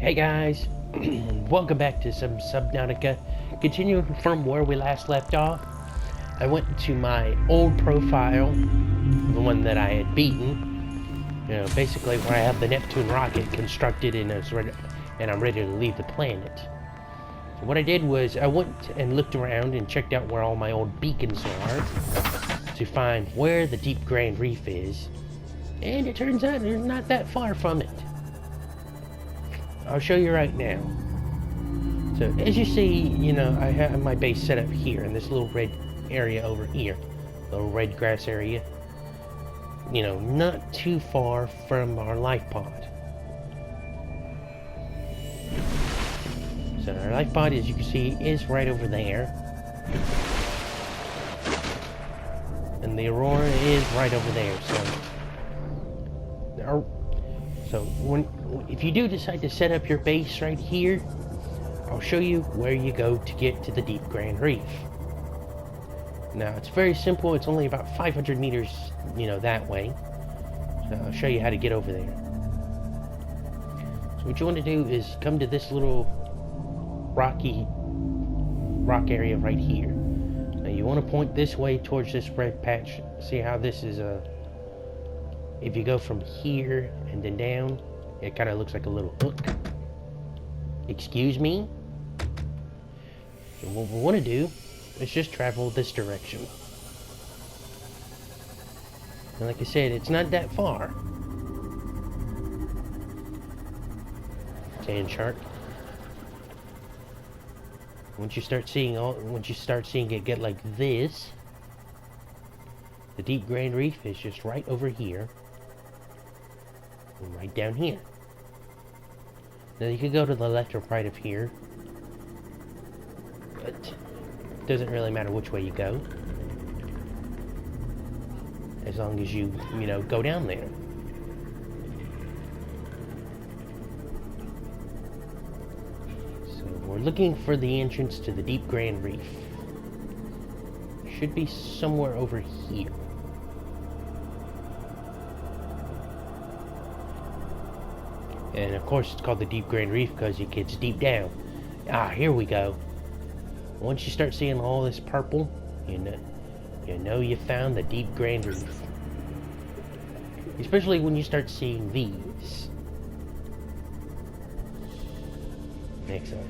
Hey guys, welcome back to some Subnautica. Continuing from where we last left off, I went to my old profile, the one that I had beaten. You know, basically where I have the Neptune rocket constructed and I'm ready to leave the planet. So what I did was I went and looked around and checked out where all my old beacons are to find where the Deep Grand Reef is, and it turns out they're not that far from it. I'll show you right now. So as you see, you know, I have my base set up here in this little red area over here, little red grass area. You know, not too far from our life pod. So our life pod, as you can see, is right over there. And the Aurora is right over there, if you do decide to set up your base right here, I'll show you where you go to get to the Deep Grand Reef. Now, it's very simple. It's only about 500 meters, you know, that way. So I'll show you how to get over there. So what you want to do is come to this little rock area right here. Now, you want to point this way towards this red patch. See how this is if you go from here and then down, it kind of looks like a little hook. Excuse me? And what we want to do is just travel this direction. And like I said, it's not that far. Sand shark. Once you start seeing it get like this, the Deep Grand Reef is just right over here. And right down here. Now you could go to the left or right of here, but it doesn't really matter which way you go, as long as you know, go down there. So we're looking for the entrance to the Deep Grand Reef. Should be somewhere over here. And of course it's called the Deep Grand Reef because it gets deep down. Ah, here we go. Once you start seeing all this purple, you know you found the Deep Grand Reef. Especially when you start seeing these. Excellent.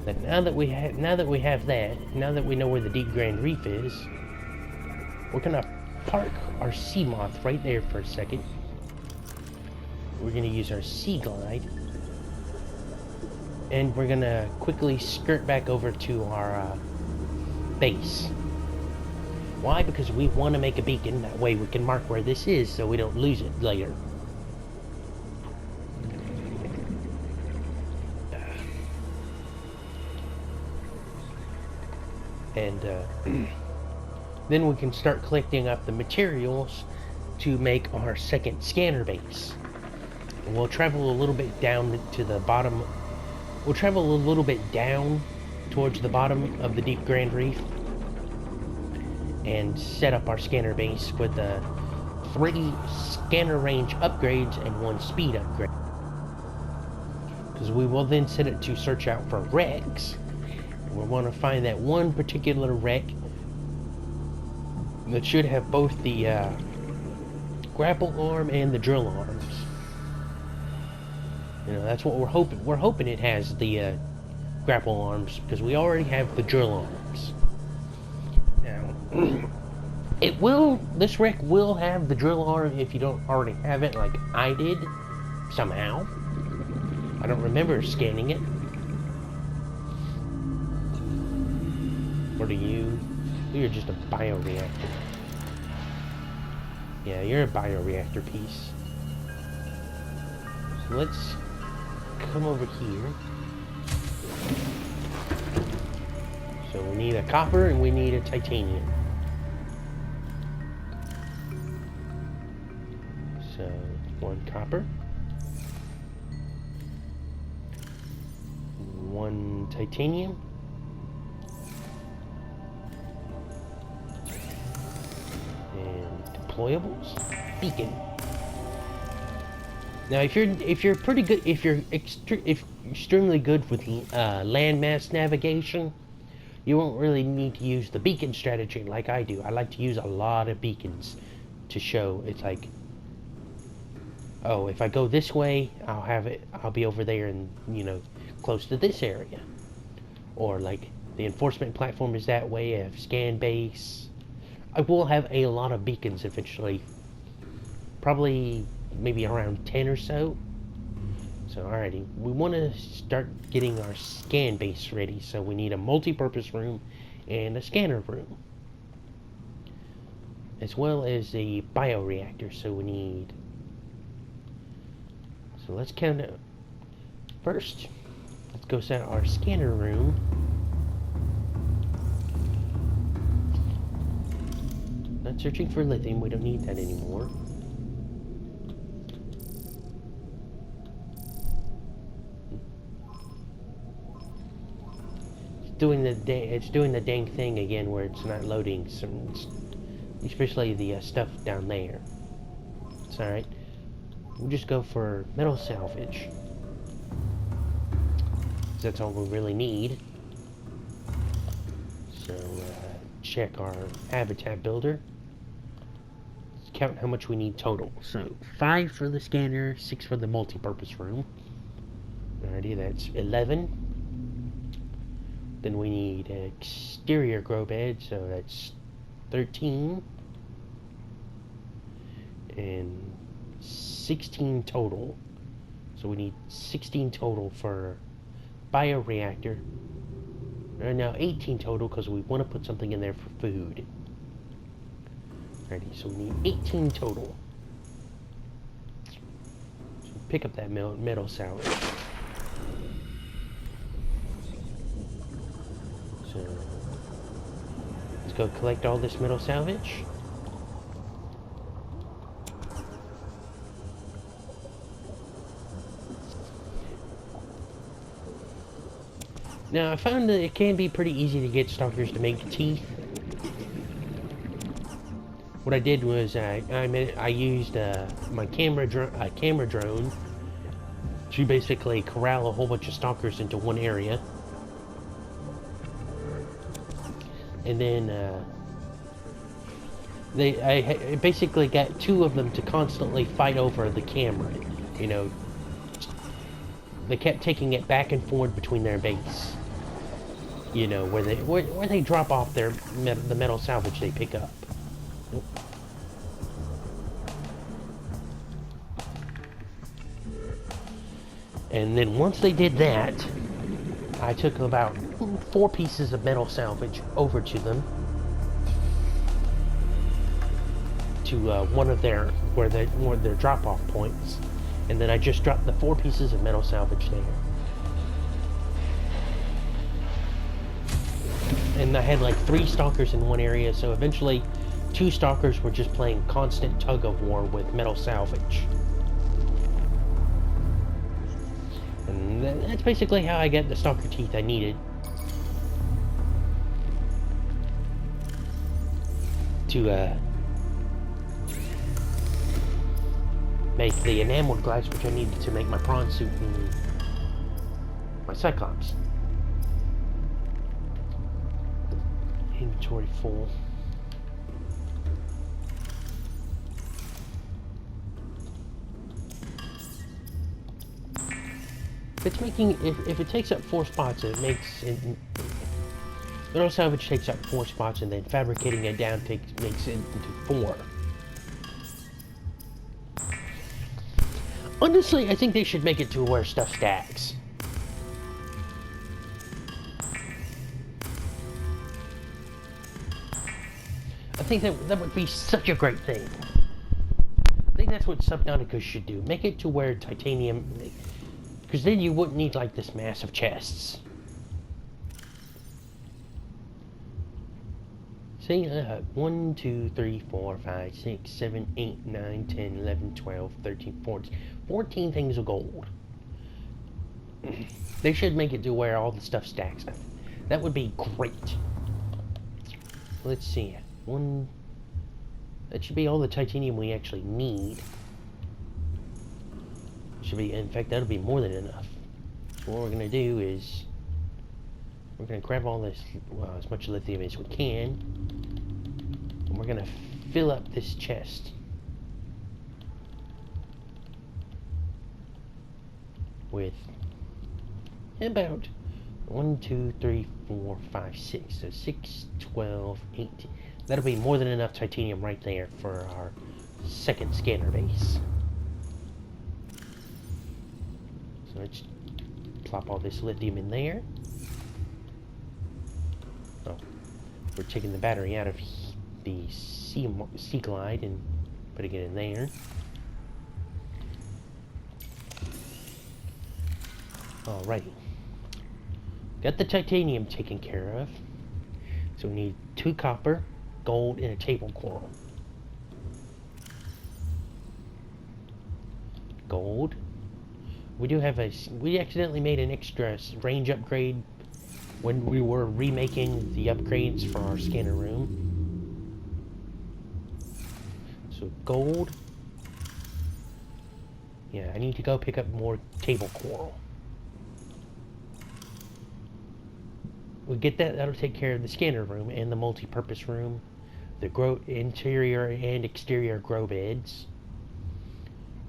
But now that we have that, now that we know where the Deep Grand Reef is, we're gonna park our sea moth right there for a second. We're going to use our sea glide, and we're going to quickly skirt back over to our base. Why? Because we want to make a beacon. That way we can mark where this is so we don't lose it later. And then we can start collecting up the materials to make our second scanner base. We'll travel a little bit down to the bottom. We'll travel a little bit down towards the bottom of the Deep Grand Reef and set up our scanner base with 3 scanner range upgrades and 1 speed upgrade. Because we will then set it to search out for wrecks. We want to find that one particular wreck that should have both the grapple arm and the drill arms. You know, that's what we're hoping. We're hoping it has the grapple arms, because we already have the drill arms. Now, this wreck will have the drill arm if you don't already have it, like I did, somehow. I don't remember scanning it. What are you? You're just a bioreactor. Yeah, you're a bioreactor piece. So let's come over here. So we need a copper and we need a titanium. So 1 copper, 1 titanium, and deployables, beacon. Now, if you're pretty good, if extremely good with landmass navigation. You won't really need to use the beacon strategy like I do. I like to use a lot of beacons to show. It's like, oh, if I go this way, I'll be over there and, close to this area. Or like, the enforcement platform is that way. I have scan base. I will have a lot of beacons eventually. Probably maybe around 10 or so. So, alrighty. We want to start getting our scan base ready. So we need a multi-purpose room and a scanner room. As well as a bioreactor. So we need... So let's count it. First, let's go set our scanner room. Not searching for lithium, we don't need that anymore. It's doing the dang thing again where it's not loading some, especially the stuff down there. It's alright. We'll just go for metal salvage. That's all we really need. So, check our habitat builder. Let's count how much we need total. So, 5 for the scanner, 6 for the multi-purpose room. Alrighty, that's 11. Then we need an exterior grow bed, so that's 13. And 16 total. So we need 16 total for bioreactor. Now 18 total because we want to put something in there for food. Alrighty, so we need 18 total. So pick up that metal salvage. So let's go collect all this metal salvage. Now, I found that it can be pretty easy to get stalkers to make teeth. What I did was I used my camera drone to basically corral a whole bunch of stalkers into one area, and then I basically got 2 of them to constantly fight over the camera. They kept taking it back and forth between their base. Where they drop off the metal salvage they pick up. Nope. And then once they did that, I took about 4 pieces of metal salvage over to them to one of their drop-off points, and then I just dropped the 4 pieces of metal salvage there. And I had like 3 stalkers in one area, so eventually 2 stalkers were just playing constant tug of war with metal salvage. And that's basically how I got the stalker teeth I needed to make the enameled glass, which I needed to make my prawn suit and my Cyclops. Inventory full. If it takes up 4 spots, it makes it. Metal salvage takes up 4 spots, and then fabricating it down makes it into 4. Honestly, I think they should make it to where stuff stacks. I think that would be such a great thing. I think that's what Subnautica should do. Make it to where titanium... Because then you wouldn't need, like, this massive chests. See, 1, 2, 3, 4, 5, 6, 7, 8, 9, 10, 11, 12, 13, 14. 14 things of gold. They should make it to where all the stuff stacks. That would be great. Let's see. That should be all the titanium we actually need. Should be, in fact, that'll be more than enough. So what we're gonna do is we're gonna grab all this, well, as much lithium as we can, and we're gonna fill up this chest with about 1, 2, 3, 4, 5, 6. So 6, 12, 18. That'll be more than enough titanium right there for our second scanner base. So let's plop all this lithium in there. Oh, we're taking the battery out of the Sea Glide and putting it in there. Alrighty. Got the titanium taken care of. So we need 2 copper, gold, and a table coral. Gold. We accidentally made an extra range upgrade when we were remaking the upgrades for our scanner room. So gold. Yeah, I need to go pick up more table coral. We get that, that'll take care of the scanner room and the multi-purpose room, the interior and exterior grow beds.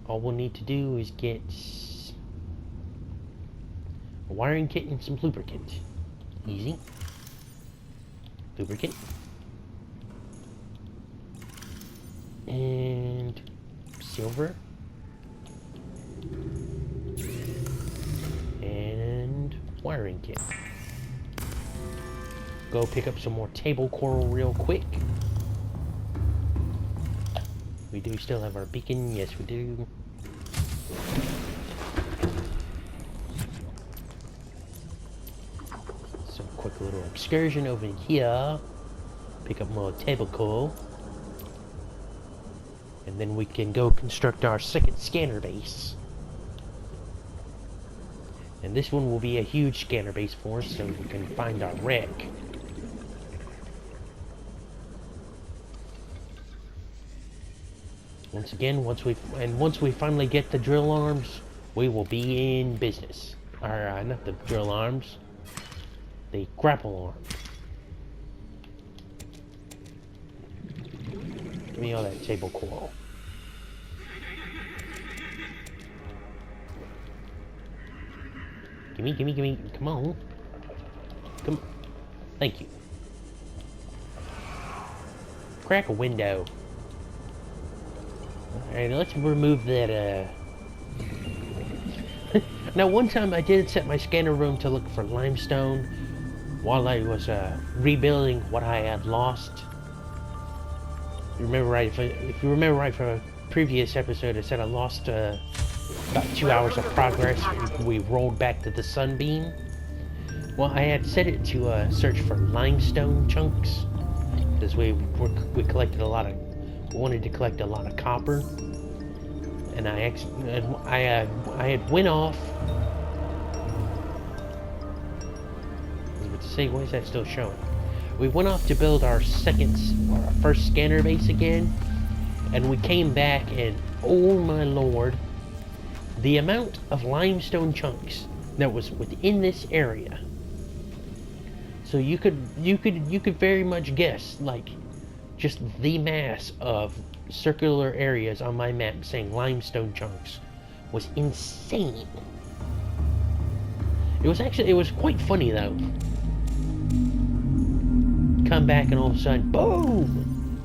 All we'll need to do is get a wiring kit and some lubricant. Easy. Lubricant. And silver. And wiring kit. Go pick up some more table coral real quick. We do still have our beacon. Yes, we do. So quick little excursion over here. Pick up more table coral. And then we can go construct our second scanner base. And this one will be a huge scanner base for us, so we can find our wreck. Once again, once we finally get the drill arms, we will be in business. Or not the drill arms, the grapple arm. Give me all that table coral. Gimme, come on. Come, thank you. Crack a window. Alright, let's remove that, Now, one time I did set my scanner room to look for limestone while I was, rebuilding what I had lost. If you remember right from a previous episode, I said I lost, about 2 hours of progress. We rolled back to the sunbeam. Well, I had set it to, search for limestone chunks, because we collected a lot of... wanted to collect a lot of copper, and I had went off. I was about to say, why is that still showing? We went off to build our first scanner base again, and we came back, and oh my lord, the amount of limestone chunks that was within this area. So you could very much guess, like, just the mass of circular areas on my map saying limestone chunks was insane. It was quite funny though. Come back and all of a sudden, boom!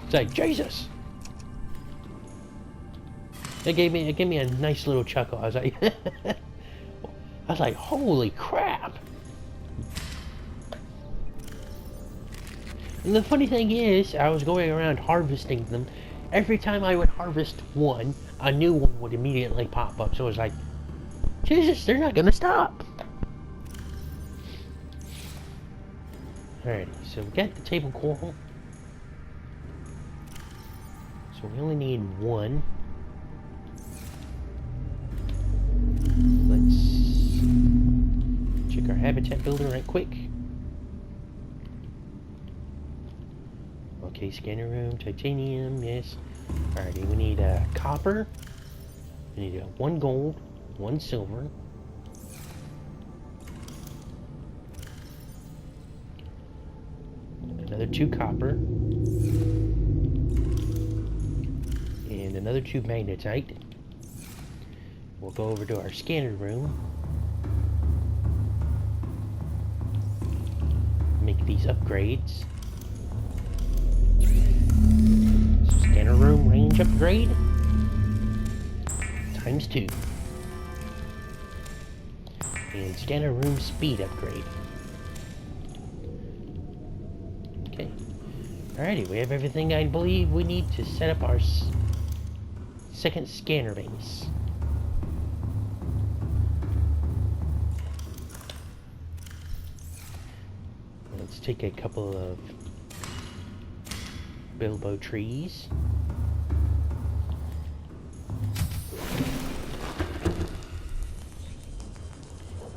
It's like, Jesus! It gave me a nice little chuckle. I was like, holy crap! And the funny thing is, I was going around harvesting them. Every time I would harvest one, a new one would immediately pop up. So it was like, Jesus, they're not gonna stop. Alrighty, so we got the table coral. So we only need one. Let's check our habitat builder right quick. Okay, scanner room, titanium, yes. Alrighty, we need copper. We need 1 gold, 1 silver, another 2 copper. And another 2 magnetite. We'll go over to our scanner room. Make these upgrades. Scanner room range upgrade. ×2. And scanner room speed upgrade. Okay. Alrighty, we have everything I believe we need to set up our second scanner base. Let's take a couple of bilbo trees.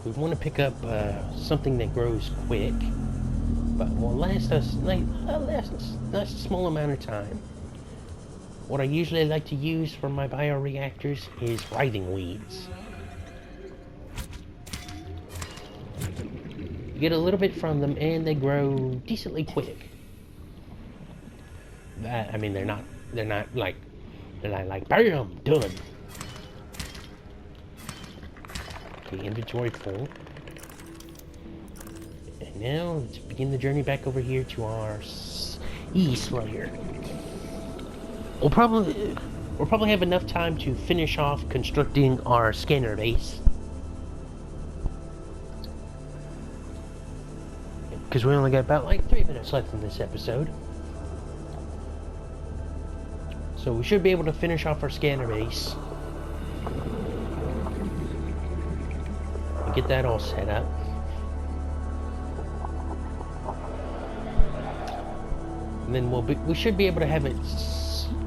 We want to pick up something that grows quick, but will last us a small amount of time. What I usually like to use for my bioreactors is writhing weeds. You get a little bit from them, and they grow decently quick. I mean, they're not like bam, done. Okay, inventory full. And now let's begin the journey back over here to our east layer. We'll probably have enough time to finish off constructing our scanner base. Because we only got about like 3 minutes left in this episode. So we should be able to finish off our scanner base. And get that all set up. And then we should be able to have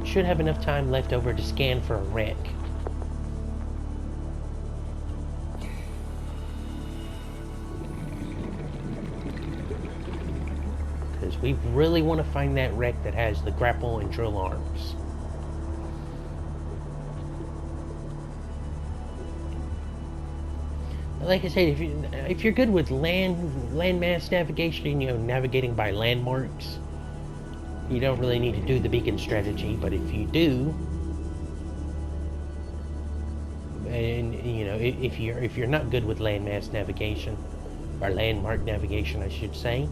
should have enough time left over to scan for a wreck. Because we really want to find that wreck that has the grapple and drill arms. Like I said, if you're good with landmass navigation, you know, navigating by landmarks, you don't really need to do the beacon strategy. But if you do, and you know, if you're not good with landmass navigation or landmark navigation, I should say,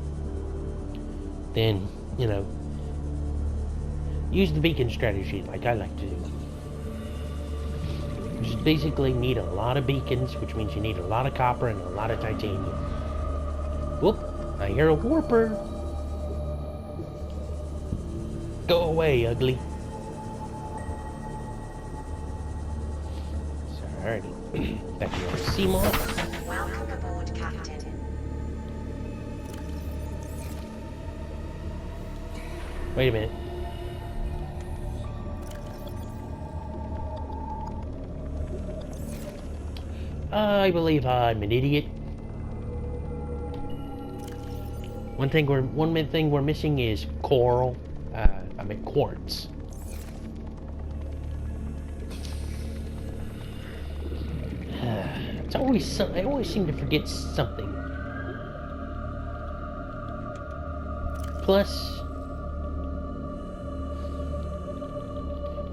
then you know, use the beacon strategy like I like to do. You just basically need a lot of beacons, which means you need a lot of copper and a lot of titanium. Whoop! I hear a warper. Go away, ugly. Alrighty. Back here on Seymour. Welcome aboard, Captain. Wait a minute. I believe I'm an idiot. One thing we're missing is coral. I mean quartz. It's always I always seem to forget something. Plus,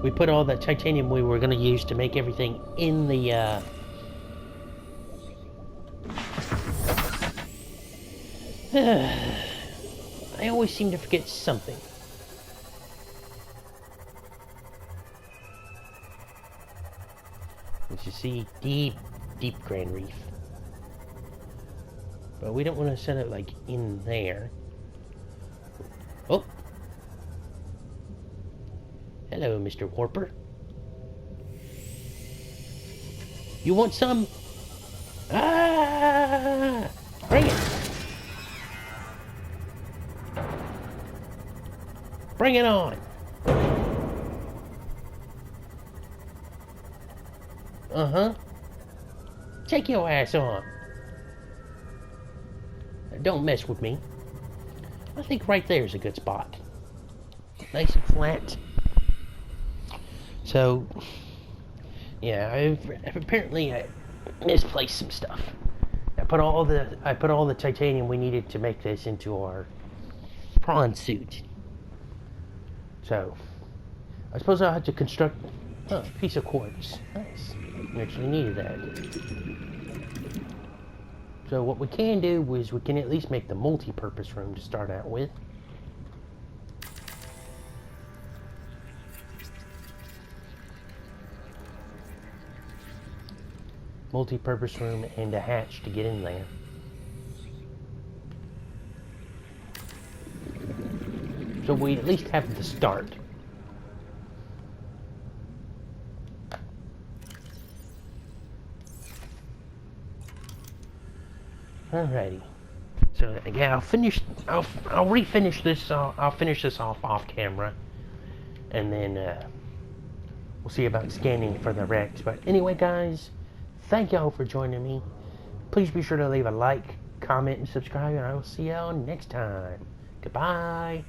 we put all that titanium we were going to use to make everything in the I always seem to forget something. As you see, deep Grand Reef. But we don't want to set it like in there. Oh! Hello, Mr. Warper. You want some? Ah! Bring it! Bring it on! Uh-huh. Take your ass on. Don't mess with me. I think right there is a good spot. Nice and flat. So, yeah, I've apparently misplaced some stuff. I put all the titanium we needed to make this into our prawn suit. So, I suppose I'll have to construct a piece of quartz. Nice. We actually needed that. So what we can do is we can at least make the multi-purpose room to start out with. Multi-purpose room and a hatch to get in there. So we at least have the start. Alrighty. So yeah, I'll refinish this. I'll finish this off camera, and then we'll see about scanning for the wrecks. But anyway, guys, thank y'all for joining me. Please be sure to leave a like, comment, and subscribe, and I will see y'all next time. Goodbye.